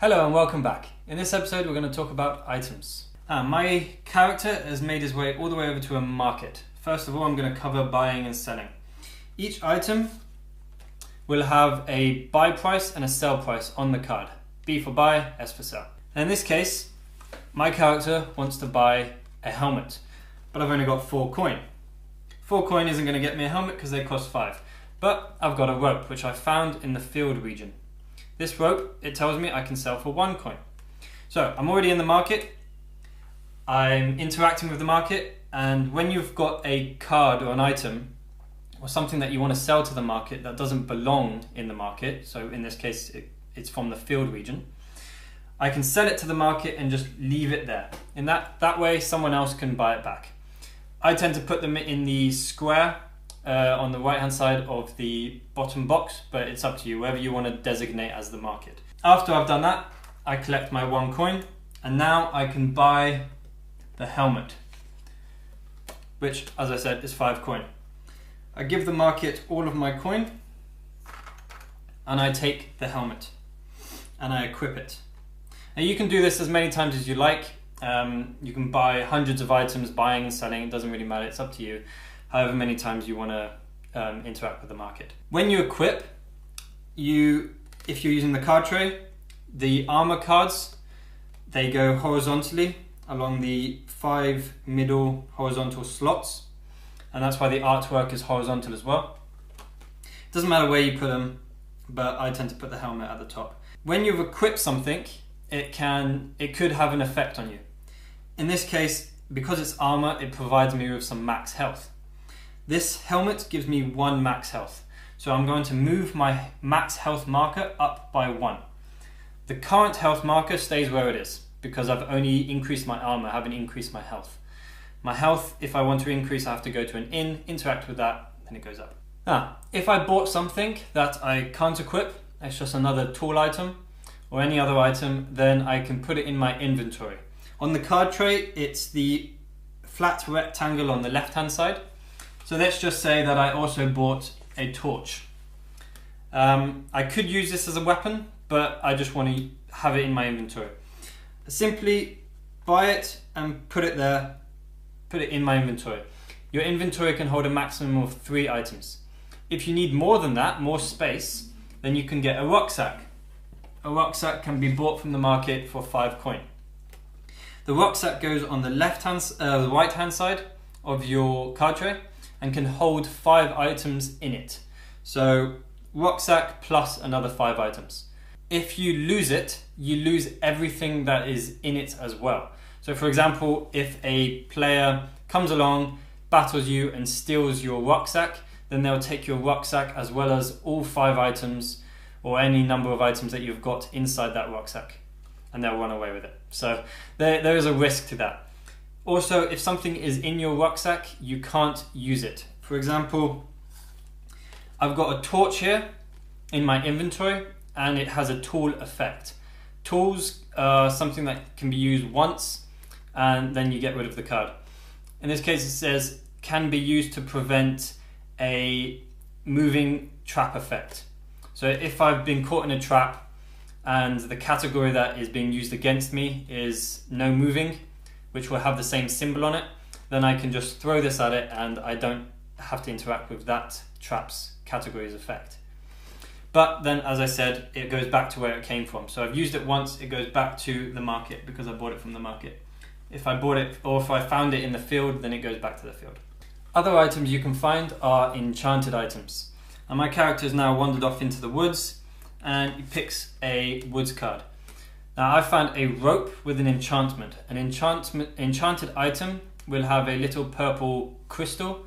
Hello and welcome back. In this episode we're going to talk about items. My character has made his way all the way over to a market. First of all, I'm going to cover buying and selling. Each item will have a buy price and a sell price on the card. B for buy, S for sell. And in this case, my character wants to buy a helmet, but I've only got 4 coin. 4 coin isn't going to get me a helmet because they cost 5. But I've got a rope which I found in the field region. This rope, it tells me I can sell for 1 coin. So I'm already in the market, I'm interacting with the market, and when you've got a card or an item or something that you want to sell to the market that doesn't belong in the market, so in this case it's from the field region, I can sell it to the market and just leave it there. In that way someone else can buy it back. I tend to put them in the square on the right hand side of the bottom box, but it's up to you, wherever you want to designate as the market. After I've done that, I collect my 1 coin, and now I can buy the helmet, which, as I said, is 5 coin. I give the market all of my coin, and I take the helmet, and I equip it. Now you can do this as many times as you like. You can buy hundreds of items, buying and selling, it doesn't really matter, it's up to you. However many times you want to interact with the market. When you equip, if you're using the card tray, the armor cards, they go horizontally along the 5 middle horizontal slots, and that's why the artwork is horizontal as well. It doesn't matter where you put them, but I tend to put the helmet at the top. When you've equipped something, it could have an effect on you. In this case, because it's armor, it provides me with some max health. This helmet gives me 1 max health, so I'm going to move my max health marker up by 1. The current health marker stays where it is because I've only increased my armor, I haven't increased my health. My health, if I want to increase, I have to go to an inn, interact with that, and it goes up. Now, if I bought something that I can't equip, it's just another tool item or any other item, then I can put it in my inventory. On the card tray, it's the flat rectangle on the left hand side. So let's just say that I also bought a torch. I could use this as a weapon, but I just want to have it in my inventory. Simply buy it and put it there, put it in my inventory. Your inventory can hold a maximum of 3 items. If you need more than that, more space, then you can get a rucksack. A rucksack can be bought from the market for 5 coin. The rucksack goes on the the right hand side of your card tray and can hold 5 items in it. So rucksack plus another 5 items. If you lose it, you lose everything that is in it as well. So for example, if a player comes along, battles you and steals your rucksack, then they'll take your rucksack as well as all 5 items or any number of items that you've got inside that rucksack, and they'll run away with it. So there is a risk to that. Also, if something is in your rucksack, you can't use it. For example, I've got a torch here in my inventory and it has a tool effect. Tools are something that can be used once and then you get rid of the card. In this case it says, can be used to prevent a moving trap effect. So if I've been caught in a trap and the category that is being used against me is no moving, which will have the same symbol on it, then I can just throw this at it and I don't have to interact with that trap's category's effect. But then, as I said, it goes back to where it came from. So I've used it once, it goes back to the market because I bought it from the market. If I bought it, or if I found it in the field, then it goes back to the field. Other items you can find are enchanted items. And my character has now wandered off into the woods and he picks a woods card. Now I found a rope with an enchantment. An enchanted item will have a little purple crystal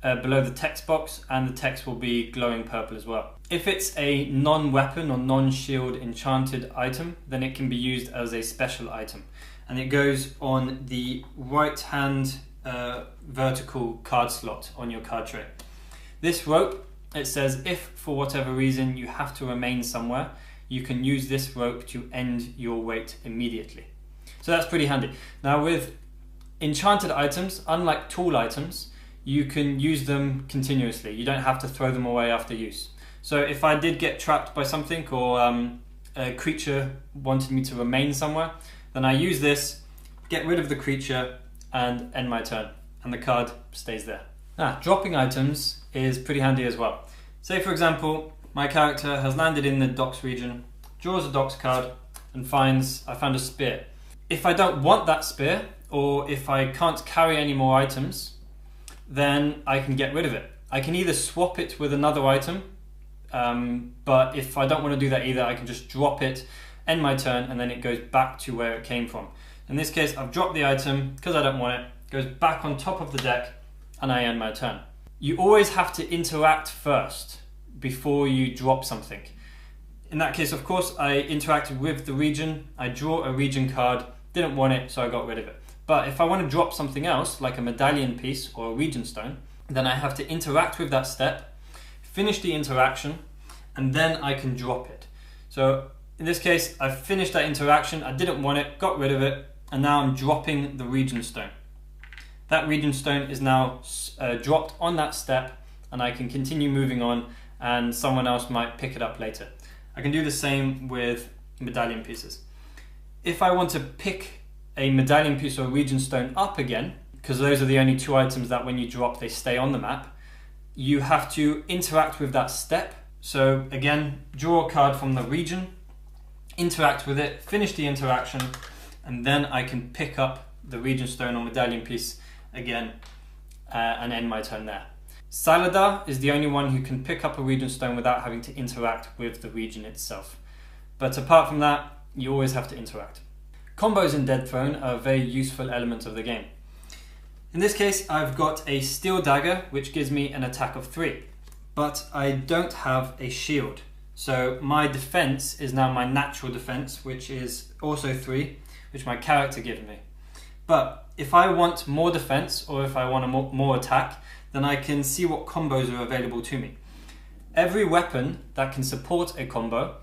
below the text box, and the text will be glowing purple as well. If it's a non-weapon or non-shield enchanted item, then it can be used as a special item. And it goes on the right hand vertical card slot on your card tray. This rope, it says if for whatever reason you have to remain somewhere, you can use this rope to end your wait immediately. So that's pretty handy. Now with enchanted items, unlike tool items, you can use them continuously. You don't have to throw them away after use. So if I did get trapped by something or a creature wanted me to remain somewhere, then I use this, get rid of the creature, and end my turn, and the card stays there. Now, dropping items is pretty handy as well. Say for example, my character has landed in the docks region, draws a docks card, and I found a spear. If I don't want that spear, or if I can't carry any more items, then I can get rid of it. I can either swap it with another item, but if I don't want to do that either, I can just drop it, end my turn, and then it goes back to where it came from. In this case, I've dropped the item because I don't want it, goes back on top of the deck, and I end my turn. You always have to interact first before you drop something. In that case, of course, I interacted with the region, I draw a region card, didn't want it, so I got rid of it. But if I want to drop something else, like a medallion piece or a region stone, then I have to interact with that step, finish the interaction, and then I can drop it. So in this case, I've finished that interaction, I didn't want it, got rid of it, and now I'm dropping the region stone. That region stone is now dropped on that step, and I can continue moving on, and someone else might pick it up later. I can do the same with medallion pieces. If I want to pick a medallion piece or a region stone up again, because those are the only two items that when you drop they stay on the map, you have to interact with that step. So again, draw a card from the region, interact with it, finish the interaction, and then I can pick up the region stone or medallion piece again and end my turn there. Saladar is the only one who can pick up a region stone without having to interact with the region itself. But apart from that, you always have to interact. Combos in Dead Throne are a very useful element of the game. In this case, I've got a steel dagger, which gives me an attack of 3, but I don't have a shield. So my defense is now my natural defense, which is also 3, which my character gives me. But if I want more defense, or if I want a more attack, then I can see what combos are available to me. Every weapon that can support a combo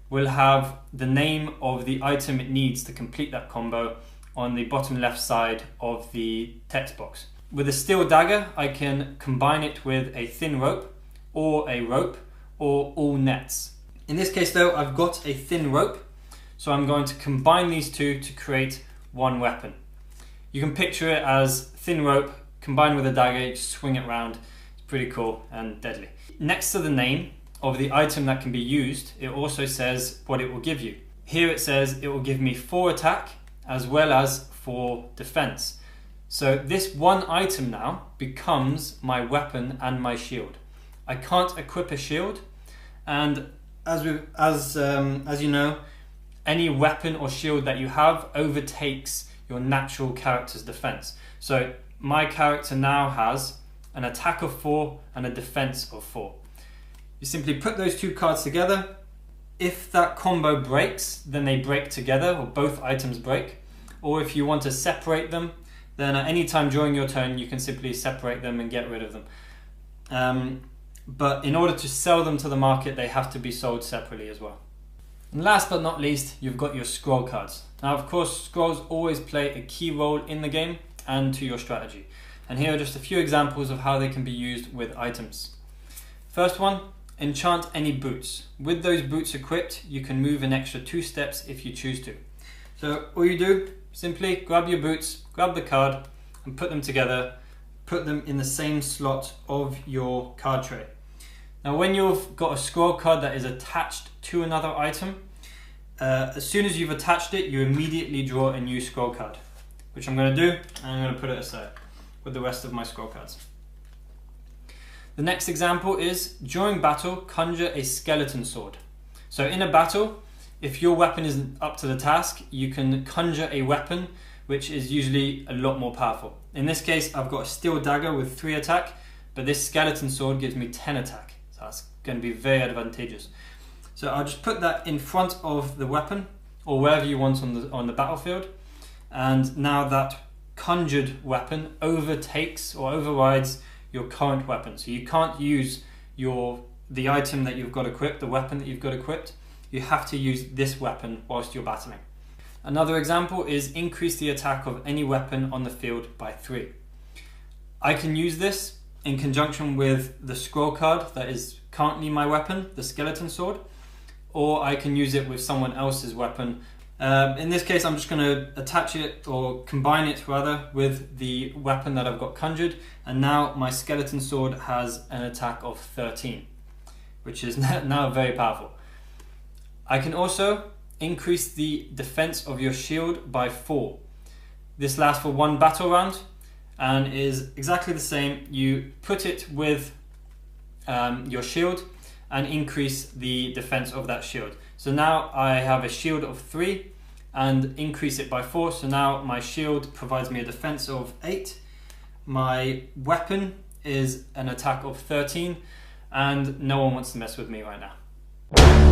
will have the name of the item it needs to complete that combo on the bottom left side of the text box. With a steel dagger, I can combine it with a thin rope, or all nets. In this case though, I've got a thin rope, so I'm going to combine these two to create one weapon. You can picture it as thin rope combined with a dagger, you just swing it around. It's pretty cool and deadly. Next to the name of the item that can be used, it also says what it will give you. Here it says it will give me 4 attack as well as 4 defense. So this one item now becomes my weapon and my shield. I can't equip a shield, and as you know, any weapon or shield that you have overtakes your natural character's defense. So my character now has an attack of 4 and a defense of 4. You simply put those two cards together. If that combo breaks, then they break together, or both items break. Or if you want to separate them, then at any time during your turn, you can simply separate them and get rid of them. But in order to sell them to the market, they have to be sold separately as well. And last but not least, you've got your scroll cards. Now, of course, scrolls always play a key role in the game and to your strategy. And here are just a few examples of how they can be used with items. First one, enchant any boots. With those boots equipped, you can move an extra 2 steps if you choose to. So all you do, simply grab your boots, grab the card, and put them together, put them in the same slot of your card tray. Now when you've got a scroll card that is attached to another item, as soon as you've attached it, you immediately draw a new scroll card, which I'm going to do, and I'm going to put it aside with the rest of my scroll cards. The next example is, during battle, conjure a skeleton sword. So in a battle, if your weapon isn't up to the task, you can conjure a weapon which is usually a lot more powerful. In this case, I've got a steel dagger with 3 attack, but this skeleton sword gives me 10 attack. So that's going to be very advantageous. So I'll just put that in front of the weapon, or wherever you want on the battlefield. And now that conjured weapon overtakes or overrides your current weapon. So you can't use the item that you've got equipped, the weapon that you've got equipped. You have to use this weapon whilst you're battling. Another example is increase the attack of any weapon on the field by 3. I can use this in conjunction with the scroll card that is currently my weapon, the skeleton sword. or I can use it with someone else's weapon. In this case, I'm just going to attach it, or combine it rather, with the weapon that I've got conjured, and now my skeleton sword has an attack of 13, which is now very powerful. I can also increase the defense of your shield by 4. This lasts for 1 battle round and is exactly the same. You put it with your shield and increase the defense of that shield. So now I have a shield of 3 and increase it by 4. So now my shield provides me a defense of 8. My weapon is an attack of 13, and no one wants to mess with me right now.